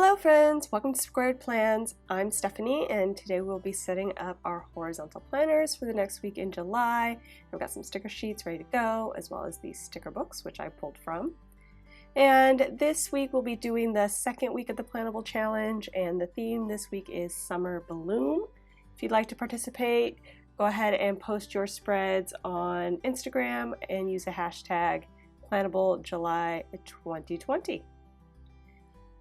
Hello friends, welcome to Squared Plans. I'm Stephanie and today we'll be setting up our horizontal planners for the next week in July. I've got some sticker sheets ready to go as well as these sticker books which I pulled from. And this week we'll be doing the second week of the Planable Challenge, and the theme this week is Summer Bloom. If you'd like to participate, go ahead and post your spreads on Instagram and use the hashtag Planable July 2020.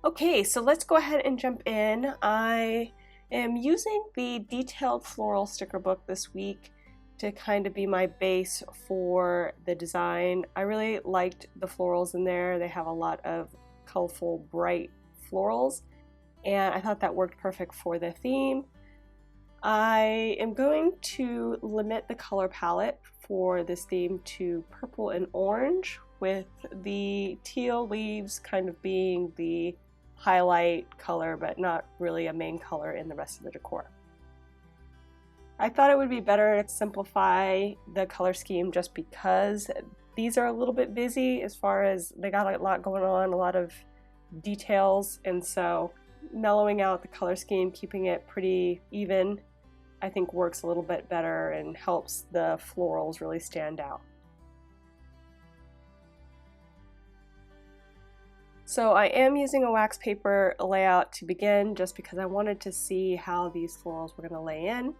Okay, so let's go ahead and jump in. I am using the detailed floral sticker book this week to kind of be my base for the design. I really liked the florals in there. They have a lot of colorful, bright florals, and I thought that worked perfect for the theme. I am going to limit the color palette for this theme to purple and orange, with the teal leaves kind of being the highlight color, but not really a main color in the rest of the decor. I thought it would be better to simplify the color scheme just because these are a little bit busy as far as they got a lot going on, a lot of details, and so mellowing out the color scheme, keeping it pretty even, I think works a little bit better and helps the florals really stand out. So I am using a wax paper layout to begin just because I wanted to see how these florals were going to lay in.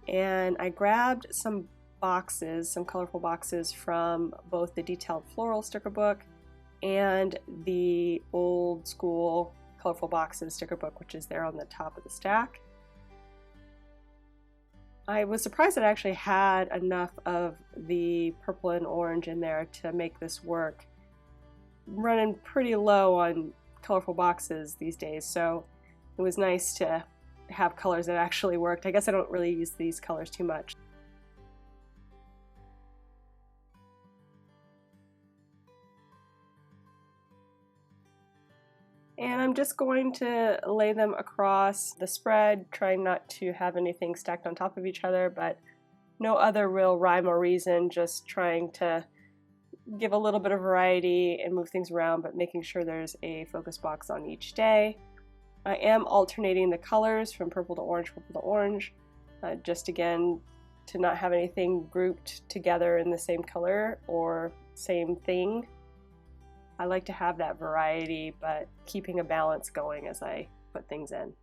And I grabbed some boxes, some colorful boxes from both the detailed floral sticker book and the old school colorful boxes sticker book, which is there on the top of the stack. I was surprised that I actually had enough of the purple and orange in there to make this work. Running pretty low on colorful boxes these days, so it was nice to have colors that actually worked. I guess I don't really use these colors too much. And I'm just going to lay them across the spread, trying not to have anything stacked on top of each other, but no other real rhyme or reason, just trying to give a little bit of variety and move things around, but making sure there's a focus box on each day. I am alternating the colors from purple to orange, just again to not have anything grouped together in the same color or same thing. I like to have that variety, but keeping a balance going as I put things in.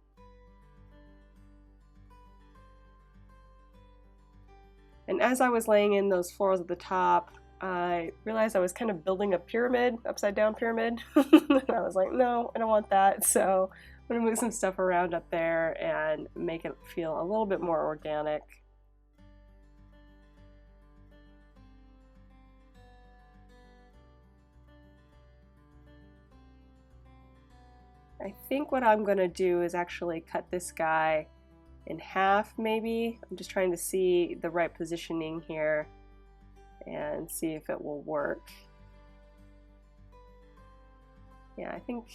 And as I was laying in those florals at the top, I realized I was kind of building a pyramid, upside down pyramid. And I was like, no, I don't want that. So I'm going to move some stuff around up there and make it feel a little bit more organic. I think what I'm going to do is actually cut this guy in half, maybe. I'm just trying to see the right positioning here and see if it will work. Yeah, I think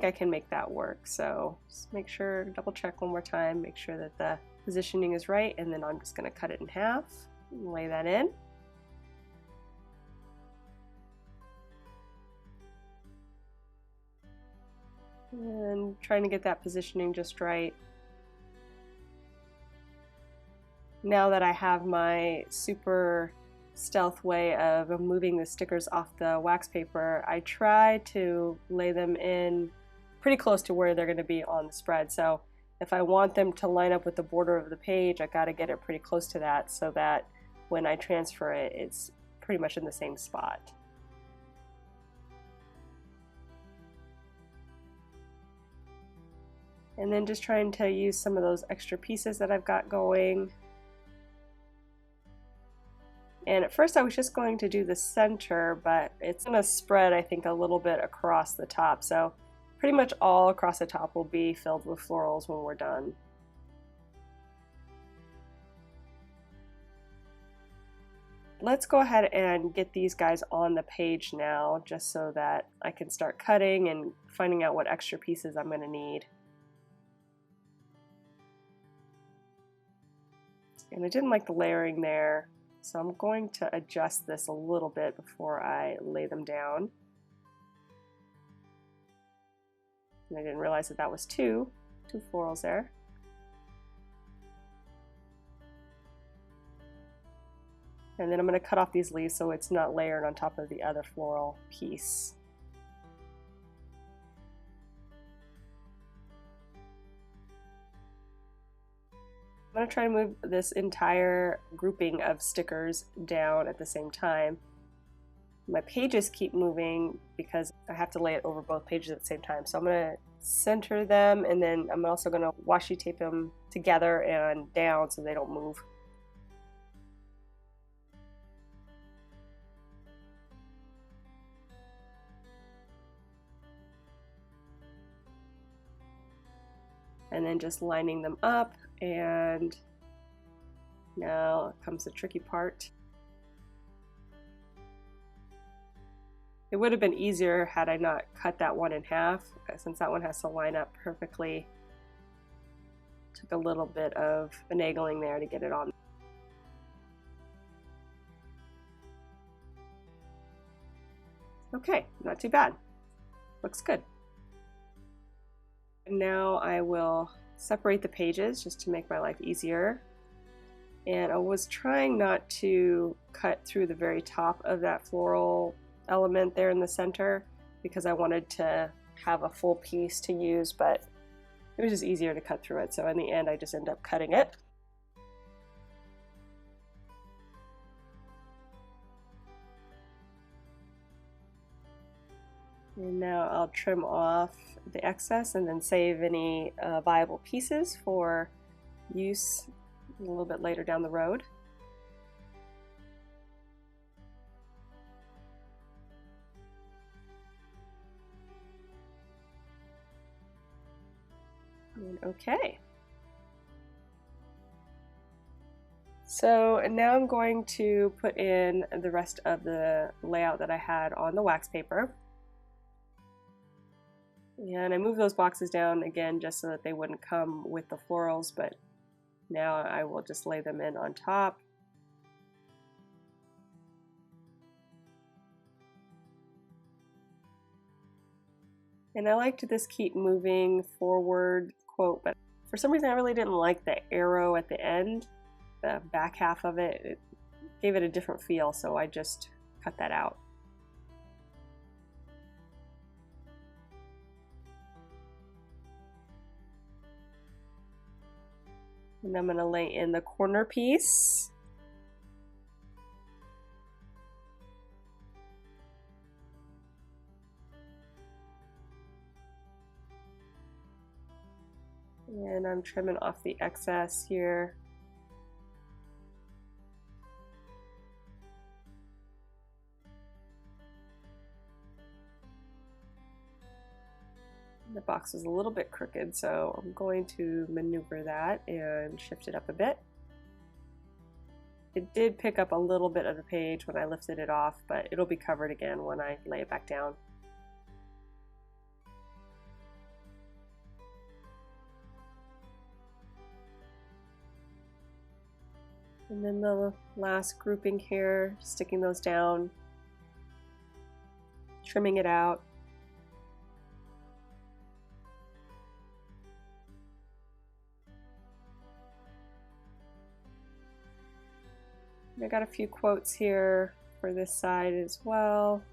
I can make that work. So just make sure, double check one more time, make sure that the positioning is right, and then I'm just going to cut it in half and lay that in. And trying to get that positioning just right. Now that I have my super stealth way of moving the stickers off the wax paper, I try to lay them in pretty close to where they're going to be on the spread. So if I want them to line up with the border of the page, I got to get it pretty close to that so that when I transfer it, it's pretty much in the same spot. And then just trying to use some of those extra pieces that I've got going. And at first I was just going to do the center, but it's going to spread, I think, a little bit across the top. So pretty much all across the top will be filled with florals when we're done. Let's go ahead and get these guys on the page now, just so that I can start cutting and finding out what extra pieces I'm going to need. And I didn't like the layering there. So I'm going to adjust this a little bit before I lay them down. And I didn't realize that that was two florals there. And then I'm going to cut off these leaves so it's not layered on top of the other floral piece. I'm going to try to move this entire grouping of stickers down at the same time. My pages keep moving because I have to lay it over both pages at the same time. So I'm going to center them, and then I'm also going to washi tape them together and down so they don't move. And then just lining them up, and now comes the tricky part. It would have been easier had I not cut that one in half, since that one has to line up perfectly. Took a little bit of finagling there to get it on. Okay, not too bad. Looks good. And now I will separate the pages just to make my life easier. And I was trying not to cut through the very top of that floral element there in the center because I wanted to have a full piece to use, but it was just easier to cut through it. So in the end, I just end up cutting it. And now I'll trim off the excess and then save any viable pieces for use a little bit later down the road. And okay. So now I'm going to put in the rest of the layout that I had on the wax paper. And I moved those boxes down again just so that they wouldn't come with the florals, but now I will just lay them in on top. And I like to just keep moving forward quote, but for some reason I really didn't like the arrow at the end, the back half of it. It gave it a different feel, so I just cut that out. And I'm going to lay in the corner piece. And I'm trimming off the excess here. The box is a little bit crooked, so I'm going to maneuver that and shift it up a bit. It did pick up a little bit of the page when I lifted it off, but it'll be covered again when I lay it back down. And then the last grouping here, sticking those down, trimming it out. I got a few quotes here for this side as well.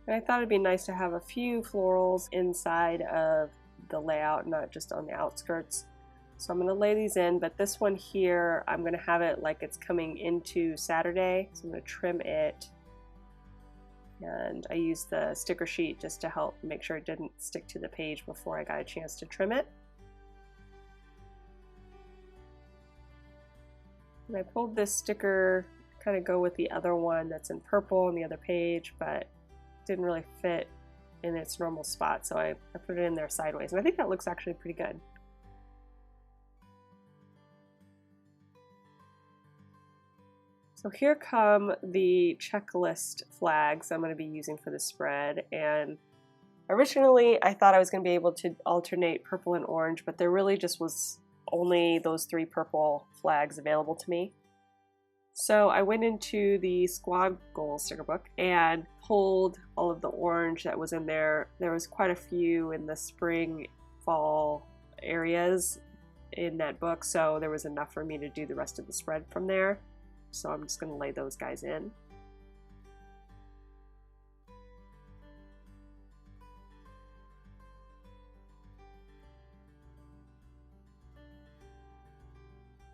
And I thought it'd be nice to have a few florals inside of the layout, not just on the outskirts. So I'm going to lay these in, but this one here, I'm going to have it like it's coming into Saturday. So I'm going to trim it. And I used the sticker sheet just to help make sure it didn't stick to the page before I got a chance to trim it. And I pulled this sticker, kind of go with the other one that's in purple on the other page, but didn't really fit in its normal spot, so I put it in there sideways, and I think that looks actually pretty good. So here come the checklist flags I'm going to be using for the spread, and originally I thought I was going to be able to alternate purple and orange, but there really just was only those 3 purple flags available to me. So I went into the Squad Goal sticker book and pulled all of the orange that was in there. There was quite a few in the spring, fall areas in that book, so there was enough for me to do the rest of the spread from there. So I'm just going to lay those guys in.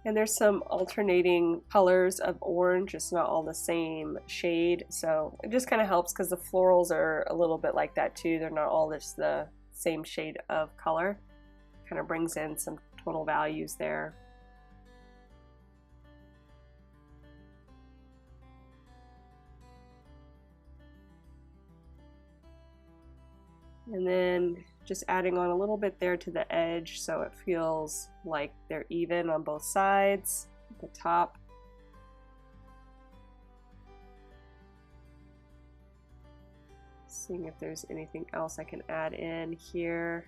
And there's some alternating colors of orange. It's not all the same shade, so it just kind of helps because the florals are a little bit like that too. They're not all just the same shade of color. Kind of brings in some tonal values there. And then just adding on a little bit there to the edge so it feels like they're even on both sides at the top. Seeing if there's anything else I can add in here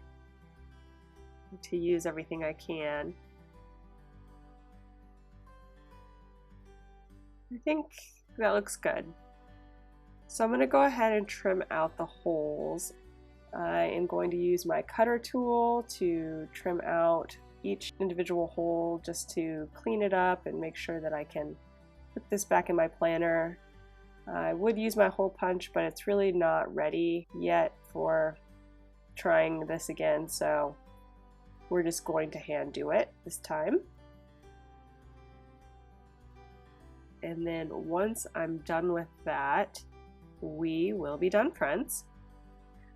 to use everything I can. I think that looks good. So I'm going to go ahead and trim out the holes. I am going to use my cutter tool to trim out each individual hole just to clean it up and make sure that I can put this back in my planner. I would use my hole punch, but it's really not ready yet for trying this again, so we're just going to hand do it this time. And then once I'm done with that, we will be done, friends.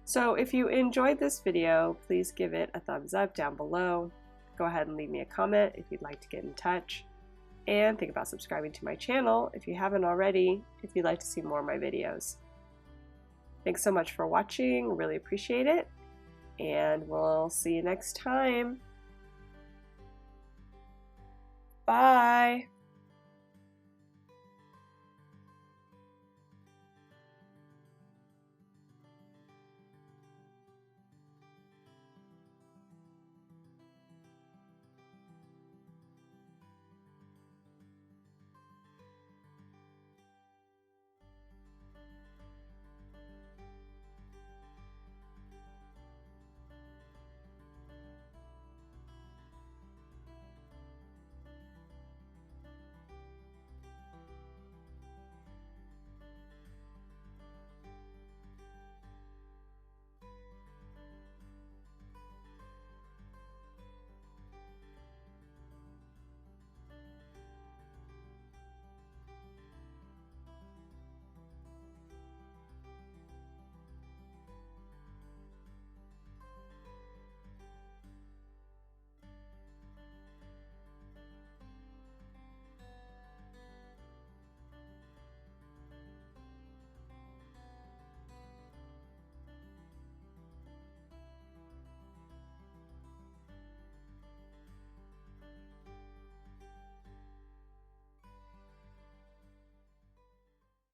So if you enjoyed this video, please give it a thumbs up down below. Go ahead and leave me a comment if you'd like to get in touch. And think about subscribing to my channel if you haven't already, if you'd like to see more of my videos. Thanks so much for watching, really appreciate it, and we'll see you next time. Bye!